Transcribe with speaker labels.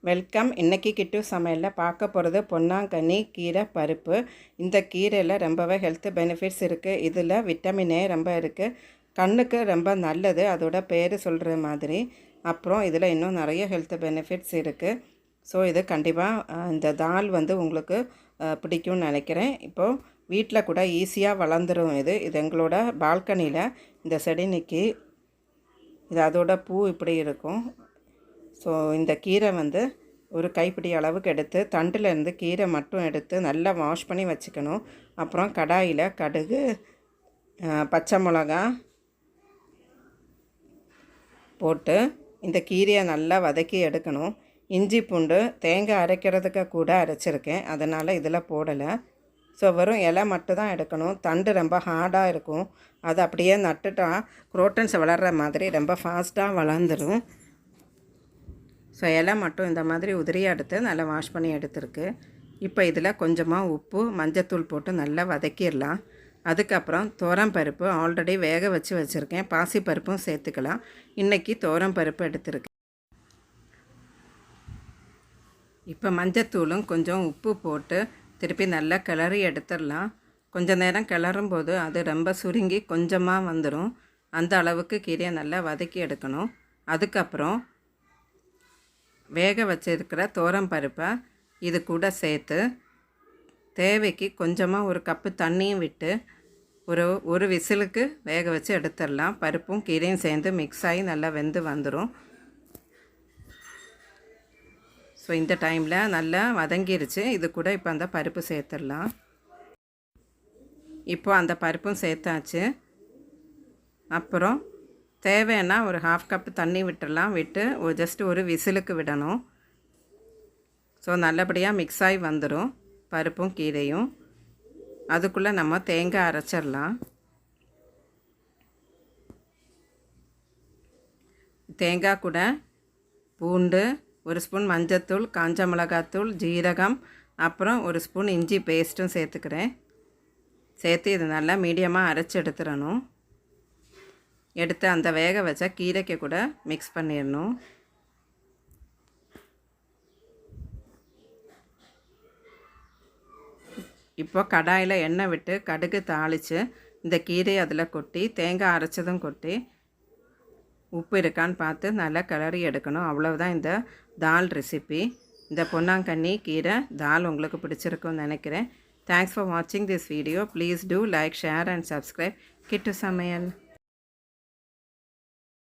Speaker 1: Welcome. இன்றைக்கி கிட்டு சமையலில் பார்க்க போகிறது பொன்னாங்கண்ணி கீரை பருப்பு. இந்த கீரையில் ரொம்பவே ஹெல்த் பெனிஃபிட்ஸ் இருக்குது. இதில் விட்டமின் ஏ ரொம்ப இருக்குது, கண்ணுக்கு ரொம்ப நல்லது, அதோட பேர் சொல்கிற மாதிரி. அப்புறம் இதில் இன்னும் நிறைய ஹெல்த் பெனிஃபிட்ஸ் இருக்குது. ஸோ இது கண்டிப்பாக இந்த தால் உங்களுக்கு பிடிக்கும்னு நினைக்கிறேன். இப்போது வீட்டில் கூட ஈஸியாக வளர்ந்துடும். இது எங்களோட பால்கனியில் இந்த செடி நிற்கி, இது அதோட பூ இப்படி இருக்கும். ஸோ இந்த கீரை ஒரு கைப்பிடி அளவுக்கு எடுத்து தண்டுலேருந்து கீரை மட்டும் எடுத்து நல்லா வாஷ் பண்ணி வச்சுக்கணும். அப்புறம் கடாயில் கடுகு, பச்சை மிளகா போட்டு இந்த கீரையை நல்லா வதக்கி எடுக்கணும். இஞ்சி பூண்டு தேங்காய் அரைக்கிறதுக்கு கூட அரைச்சிருக்கேன், அதனால் இதில் போடலை. ஸோ வெறும் இலை மட்டும் தான் எடுக்கணும். தண்டு ரொம்ப ஹார்டாக இருக்கும், அது அப்படியே நட்டுட்டால் குரோட்டன்ஸ் வளர்கிற மாதிரி ரொம்ப ஃபாஸ்ட்டாக வளர்ந்துடும். ஸோ இலை மட்டும் இந்த மாதிரி உதிரியாக எடுத்து நல்லா வாஷ் பண்ணி எடுத்துருக்கு. இப்போ இதில் கொஞ்சமாக உப்பு, மஞ்சத்தூள் போட்டு நல்லா வதக்கிடலாம். அதுக்கப்புறம் பருப்பு ஆல்ரெடி வேக வச்சுருக்கேன், பாசி பருப்பும் சேர்த்துக்கலாம். இன்றைக்கி பருப்பு எடுத்துருக்கேன். இப்போ மஞ்சத்தூளும் கொஞ்சம் உப்பு போட்டு திருப்பி நல்லா கிளறி எடுத்துடலாம். கொஞ்சம் நேரம் கிளறும் போது அது ரொம்ப சுருங்கி கொஞ்சமாக வந்துடும். அந்த அளவுக்கு கீரையை நல்லா வதக்கி எடுக்கணும். அதுக்கப்புறம் வேக வச்சிருக்கிற பருப்பை இது கூட சேர்த்து தேவைக்கு கொஞ்சமாக ஒரு கப்பு தண்ணியும் விட்டு ஒரு விசிலுக்கு வேக வச்சு எடுத்துடலாம். பருப்பும் கீரையும் சேர்ந்து மிக்ஸ் ஆகி நல்லா வெந்து வந்துடும். ஸோ இந்த டைமில் நல்லா வதங்கிருச்சு. இது கூட இப்போ அந்த பருப்பு சேர்த்துடலாம். இப்போ அந்த பருப்பும் சேர்த்தாச்சு. அப்புறம் தேவைன்னா ஒரு 1/2 கப்பு தண்ணி விட்டுடலாம். விட்டு ஜஸ்ட் ஒரு விசிலுக்கு விடணும். ஸோ நல்லபடியாக மிக்ஸ் ஆகி வந்துடும் பருப்பும் கீரையும். அதுக்குள்ளே நம்ம தேங்காய் அரைச்சிடலாம். தேங்காய் கூட பூண்டு, ஒரு ஸ்பூன் மஞ்சத்தூள், காஞ்ச மிளகாத்தூள், ஜீரகம், அப்புறம் ஒரு ஸ்பூன் இஞ்சி பேஸ்ட்டும் சேர்த்துக்கிறேன். சேர்த்து இது நல்லா மீடியமாக அரைச்சி எடுத்துடணும். எடுத்து அந்த வேக வச்ச கீரைக்கு கூட மிக்ஸ் பண்ணிடணும். இப்போ கடாயில் எண்ணெய் விட்டு கடுகு தாளித்து இந்த கீரையை அதில் கொட்டி தேங்காய் அரைச்சதும் கொட்டி உப்பு இருக்கான்னு பார்த்து நல்லா கிளறி எடுக்கணும். அவ்வளவுதான் இந்த தால் ரெசிபி. இந்த பொன்னாங்கண்ணி கீரை தால் உங்களுக்கு பிடிச்சிருக்குன்னு நினைக்கிறேன். தேங்க்ஸ் ஃபார் வாட்சிங் this video. Please do like, share and subscribe KittuSamayal.